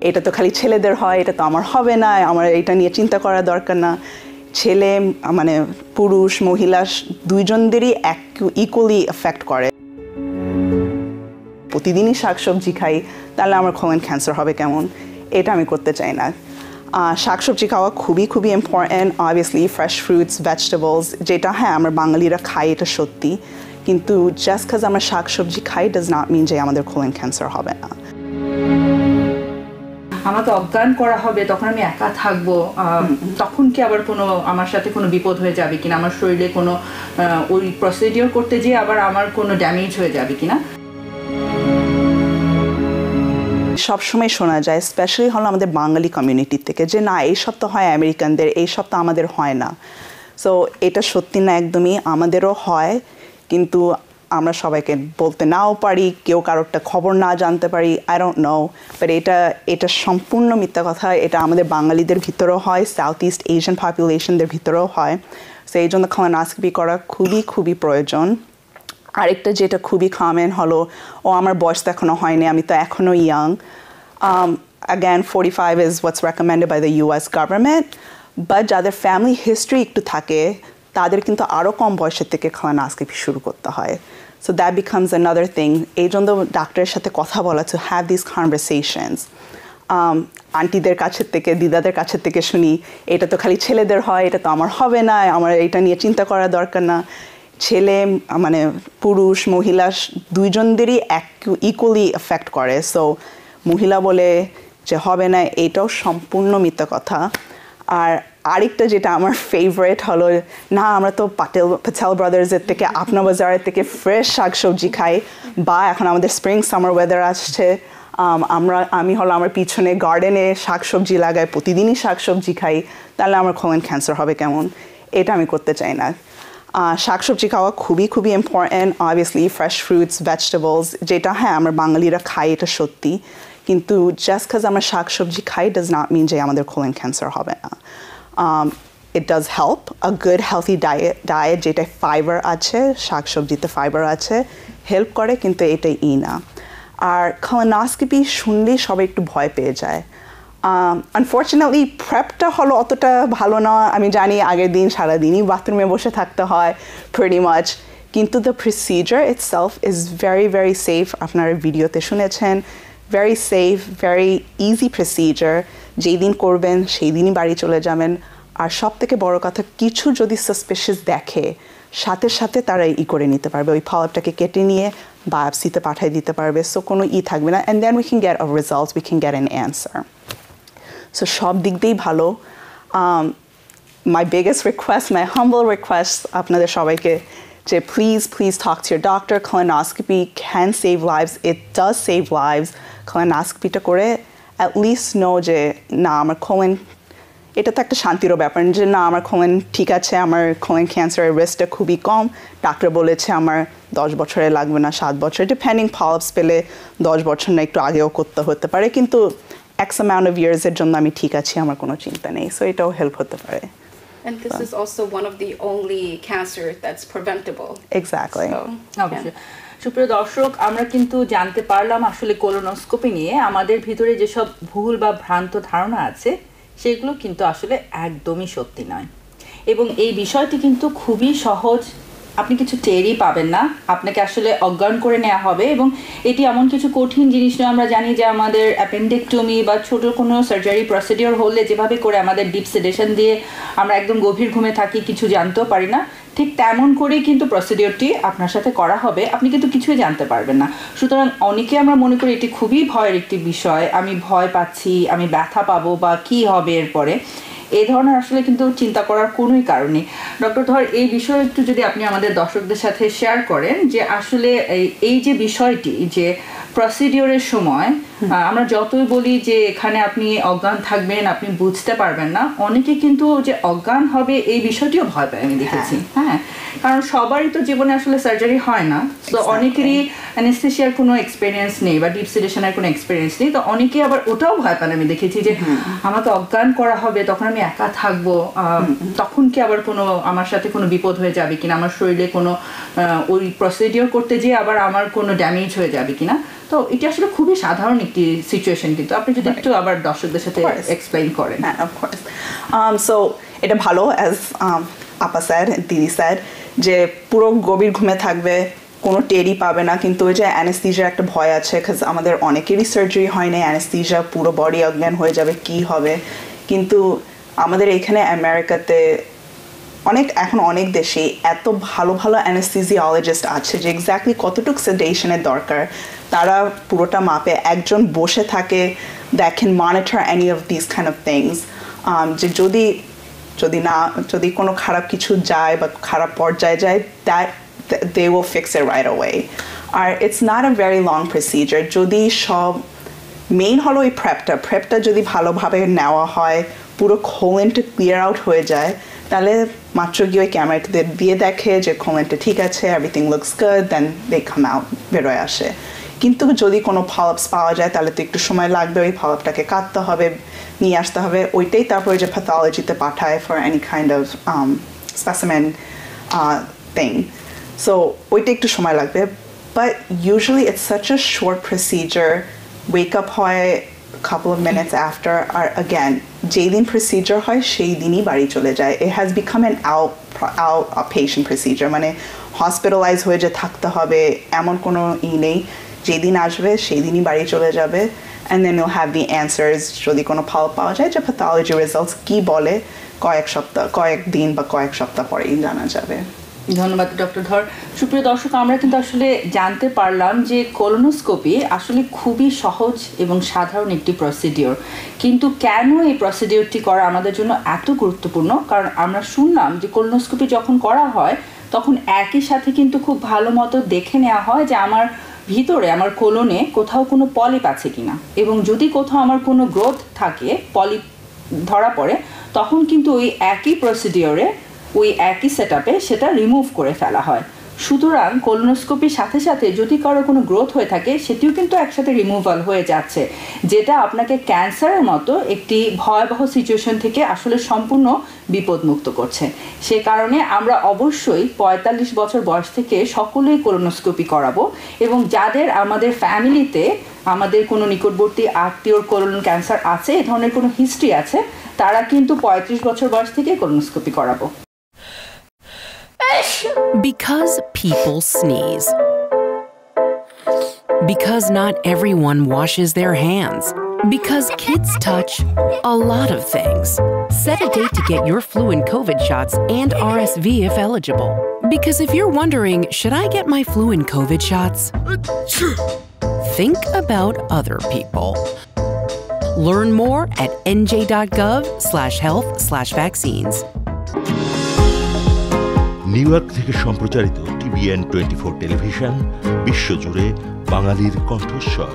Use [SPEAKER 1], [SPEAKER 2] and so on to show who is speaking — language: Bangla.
[SPEAKER 1] এটা তো খালি ছেলেদের হয়, এটা তো আমার হবে না, আমার এটা নিয়ে চিন্তা করার দরকার না। ছেলে মানে পুরুষ মহিলা দুইজনদেরই ইকুয়ালি এফেক্ট করে। প্রতিদিনই শাকসবজি খাই, তাহলে আমার কোলন ক্যান্সার হবে কেমন? এটা আমি করতে চাই না। শাকসবজি খাওয়া খুবই খুবই important. Obviously fresh fruits, vegetables, যেটা হ্যাঁ আমরা বাঙালিরা খাই, এটা সত্যি, কিন্তু জাস্ট কাজ আমরা শাকসবজি খাই ডাজ নট মিন যে আমাদের কোলন ক্যান্সার হবে না।
[SPEAKER 2] আমাকে অজ্ঞান করা হবে, তখন আমি একা থাকবো, তখন কি আবার কোনো আমার সাথে কোনো বিপদ হয়ে যাবে কিনা, আমার শরীরে কোনো ওই প্রসিডিওর করতে যেয়ে আবার আমার কোনো ড্যামেজ হয়ে যাবে কিনা।
[SPEAKER 1] সবসময় শোনা যায়, স্পেশালি হলো আমাদের বাঙালি কমিউনিটি থেকে, যে না এইসব তো হয় আমেরিকানদের, এইসব তো আমাদের হয় না। সো এটা সত্যি না, একদমই আমাদেরও হয়, কিন্তু আমরা সবাইকে বলতে নাও পারি, কেউ কারোরটা খবর না জানতে পারি, আই ডোন্ট নো, বাট এটা সম্পূর্ণ মিথ্যা কথা। এটা আমাদের বাঙালিদের ভিতরেও হয়, সাউথ ইস্ট এশিয়ান পপুলেশনদের ভিতরেও হয়। সো এই জন্য কোলোনোস্কোপি করা খুবই খুবই প্রয়োজন। আরেকটা যেটা খুবই কমন হলো, আমার বয়স তো এখনও হয়নি, আমি তো এখনও young. Again, 45 is what's recommended by the US government, but যাদের ফ্যামিলি হিস্ট্রি একটু থাকে তাদের কিন্তু আরও কম বয়সের থেকে কোলোনোস্কোপি শুরু করতে হয়। So that becomes another thing. এই জন্য ডাক্তারের সাথে কথা বলা, to have these conversations. আন্টিদের কাছের থেকে, দিদাদের কাছের থেকে শুনি এটা তো খালি ছেলেদের হয়, এটা তো আমার হবে না, আমার এটা নিয়ে চিন্তা করার দরকার না। ছেলে মানে পুরুষ মহিলা দুইজনদেরই ইকুয়ালি এফেক্ট করে। সো মহিলা বলে যে হবে না, এটাও সম্পূর্ণ মিথ্যা কথা। আর আরেকটা যেটা আমার ফেভারিট হলো, না আমরা তো প্যাটেল ব্রাদার্সের থেকে, আপনা বাজারের থেকে ফ্রেশ শাকসবজি খাই, বা এখন আমাদের স্প্রিং সামার ওয়েদার আসছে, আমি হলো আমার পিছনে গার্ডেনে শাকসবজি লাগাই, প্রতিদিনই শাকসবজি খাই, তাহলে আমার কোলন ক্যান্সার হবে কেমন? এটা আমি করতে চাই না। শাকসবজি খাওয়া খুবই খুবই important. Obviously fresh fruits, vegetables, যেটা হ্যাঁ আমরা বাঙালিরা খাই, এটা সত্যি, কিন্তু জাস্ট কাজ আমরা শাকসবজি খাই ডাজ নট মিন যে আমাদের কোলন ক্যান্সার হবে না। It does help a good healthy diet যেটা ফাইবার আছে, শাকসবজিতে ফাইবার আছে, হেল্প করে, কিন্তু এটাই না। আর কোলোনোস্কোপি শুনলেই সবাই একটু ভয় পেয়ে যায়। আনফর্চুনেটলি প্রেপটা হলো অতটা ভালো না। আমি জানি আগের দিন সারাদিনই বাথরুমে বসে থাকতে হয় pretty much, কিন্তু the procedure itself is very very safe. আপনারা ভিডিওতে শুনেছেন, very safe, very easy procedure. যেই দিন করবেন সেই দিনই বাড়ি চলে যাবেন। আর সব থেকে বড় কথা, কিছু যদি সাসপিশিয়াস দেখে সাথে সাথে তারা করে নিতে পারবে, ওই পলিপটাকে কেটে নিয়ে বায়োপসিতে পাঠিয়ে দিতে পারবে। সো কোনো থাকবে না, and then we can get a result, we can get an answer. So সব দিক দিয়েই ভালো। My biggest request, my humble request আপনাদের সবাইকে, যে please talk to your doctor. Colonoscopy can save lives. It does save lives. Colonoscopyটা করে at least know যে না আমার কোলন, এটা তো একটা শান্তিরও ব্যাপার, যে না আমার কোলন ঠিক আছে, আমার কোলন ক্যান্সারের রিস্কটা খুবই কম, ডাক্তার বলেছে আমার 10 বছরে লাগবে না, 7 বছর, ডিপেন্ডিং পলিপস পেলে 10 বছর না একটু আগেও করতে হতে পারে, কিন্তু X amount of years এর জন্য আমি ঠিক আছি, আমার কোনো চিন্তা নেই। সো এটাও হেল্প হতে পারে।
[SPEAKER 3] And this is also one of the only cancer that's preventable.
[SPEAKER 1] Exactly.
[SPEAKER 2] অবশ্যই। সুপ্রিয় দর্শক, আমরা কিন্তু জানতে পারলাম আসলে কোলোনোস্কোপি নিয়ে আমাদের ভিতরে যেসব ভুল বা ভ্রান্ত ধারণা আছে সেগুলো কিন্তু আসলে একদমই সত্যি নয়, এবং এই বিষয়টি কিন্তু খুবই সহজ, আপনি কিছু টেরই পাবেন না, আপনাকে আসলে অজ্ঞান করে নেওয়া হবে। এবং এটি এমন কিছু কঠিন জিনিস নয়। আমরা জানি যে আমাদের অ্যাপেন্ডেক্টমি বা ছোট কোনো সার্জারি প্রসিডিওর হলে যেভাবে করে আমাদের ডিপ সেডেশন দিয়ে আমরা একদম গভীর ঘুমে থাকি, কিছু জানতেও পারি না, ঠিক তেমন করেই কিন্তু প্রসিডিওরটি আপনার সাথে করা হবে, আপনি কিন্তু কিছুই জানতে পারবেন না। সুতরাং অনেকে আমরা মনে করি এটি খুবই ভয়ের একটি বিষয়, আমি ভয় পাচ্ছি, আমি ব্যথা পাবো বা কী হবে এরপরে, এই ধরনের আসলে কিন্তু চিন্তা করার কোনোই কারণ নেই। ডক্টর ধর, এই বিষয়ে একটু যদি আপনি আমাদের দর্শকদের সাথে শেয়ার করেন, যে আসলে এই যে বিষয়টি, যে প্রসিডিওরের সময় আমরা যতই বলি যে এখানে আপনি অজ্ঞান থাকবেন, আপনি বুঝতে পারবেন না, অনেকে কিন্তু যে অজ্ঞান হবে এই বিষয়টিও ভয় পায়, আমি দেখেছি। হ্যাঁ, কারণ সবারই তো জীবনে আসলে সার্জারি হয় না, তো অনেকেরই অ্যানেস্থেসিয়ার কোনো এক্সপিরিয়েন্স নেই বা ডিপ সেডেশনের কোনো এক্সপিরিয়েন্স নেই, তো অনেকে আবার ওটাও ভয় পান। আমি দেখেছি যে আমাকে অজ্ঞান করা হবে, তখন আমি একা থাকবো, তখন কি আবার কোনো আমার সাথে কোনো বিপদ হয়ে যাবে কিনা, আমার শরীরে কোনো ওই প্রসিডিওর করতে যেয়ে আবার আমার কোনো ড্যামেজ হয়ে যাবে কিনা। তো এটা আসলে খুবই সাধারণ একটি সিচুয়েশন, কিন্তু আপনি যদি একটু আবার দর্শকদের সাথে এক্সপ্লেইন করেন।
[SPEAKER 1] হ্যাঁ, of course. So এটা ভালো, as আপা স্যার, দিদি স্যার, যে পুরো গভীর ঘুমে থাকবে, কোনো টেরই পাবে না, কিন্তু ওই যে অ্যানেস্থিজিয়ার একটা ভয় আছে, কারণ আমাদের অনেকেরই সার্জারি হয় না, অ্যানেস্থিজিয়া পুরো বডি অজ্ঞান হয়ে যাবে, কি হবে। কিন্তু আমাদের এখানে আমেরিকাতে এখন অনেক দেশে এত ভালো ভালো অ্যানেস্থিজিওলজিস্ট আছে যে এক্স্যাক্টলি কতটুকু সেডেশনের দরকার তারা পুরোটা মাপে, একজন বসে থাকে, দেখেন, monitor any of this kind of things, যে যদি কোনো খারাপ কিছু যায় বা খারাপ পর্যায়ে যায়, that they will fix it right away. আর it's not a very long procedure. যদি সব মেইন হলো এই প্রেপটা যদি ভালোভাবে নেওয়া হয়, পুরো কোলনটা ক্লিয়ার আউট হয়ে যায়, তাহলে মাত্র গিয়ে ওই ক্যামেরাটা দিয়ে দেখে যে কোলনটা ঠিক আছে, এভরিথিং লুকস গুড, দেন দে কাম আউট, বেরোয় আসে। কিন্তু যদি কোনো ফলোআপস পাওয়া যায় তাহলে তো একটু সময় লাগবে, ওই ফলোআপটাকে কাটতে হবে, নিয়ে আসতে হবে, ওইটাই তারপরে যে প্যাথোলজিতে পাঠায় for any kind of specimen thing. So ওইটা একটু সময় লাগবে, but usually it's such a short procedure, wake up হয় couple of minutes after, আর again যেই দিন প্রসিজার হয় সেই দিনই বাড়ি চলে যায়। It has become an outpatient procedure, মানে হসপিটালাইজ হয়ে যে থাকতে হবে এমন কোনো নেই, যেদিন আসবে সেই দিনই বাড়ি চলে যাবে, and then you'll have the answers যদি কোনো ফল পাওয়া যায়, যে pathology results কি বলে কয়েক দিন বা কয়েক সপ্তাহ পরেই জানা যাবে।
[SPEAKER 2] ধন্যবাদ ডক্টর ধর। সুপ্রিয় দর্শক, আমরা কিন্তু আসলে জানতে পারলাম যে কোলোনোস্কোপি আসলে খুবই সহজ এবং সাধারণ একটি প্রসিডিওর, কিন্তু কেন এই প্রসিডিওরটি করা আমাদের জন্য এত গুরুত্বপূর্ণ, কারণ আমরা শুনলাম যে কোলোনোস্কোপি যখন করা হয় তখন একই সাথে কিন্তু খুব ভালো মতো দেখে নেওয়া হয় যে আমার ভিতরে, আমার কোলনে কোথাও কোনো পলিপ আছে কিনা, এবং যদি কোথাও আমার কোনো গ্রোথ থাকে, পলিপ ধরা পড়ে, তখন কিন্তু ওই একই প্রসিডিওরে, ওই একই সেটআপে সেটা রিমুভ করে ফেলা হয়। সুতরাং কোলোনোস্কোপির সাথে সাথে যদি কারো কোনো গ্রোথ হয়ে থাকে সেটিও কিন্তু একসাথে রিমুভাল হয়ে যাচ্ছে, যেটা আপনাকে ক্যান্সারের মতো একটি ভয়াবহ সিচুয়েশন থেকে আসলে সম্পূর্ণ বিপদমুক্ত করছে। সে কারণে আমরা অবশ্যই 45 বছর বয়স থেকে সকলেই কোলোনোস্কোপি করাবো, এবং যাদের আমাদের ফ্যামিলিতে, আমাদের কোনো নিকটবর্তী আত্মীয়র কোলন ক্যান্সার আছে, এ ধরনের কোনো হিস্ট্রি আছে, তারা কিন্তু 35 বছর বয়স থেকে কোলোনোস্কোপি করাবো।
[SPEAKER 4] Because people sneeze. Because not everyone washes their hands. Because kids touch a lot of things. Set a date to get your flu and COVID shots and RSV if eligible. Because if you're wondering, should I get my flu and COVID shots? Think about other people. Learn more at nj.gov/health/vaccines.
[SPEAKER 5] New York থেকে সম্প্রচারিত TBN24 টেলিভিশন, বিশ্বজুড়ে বাঙালির কণ্ঠস্বর।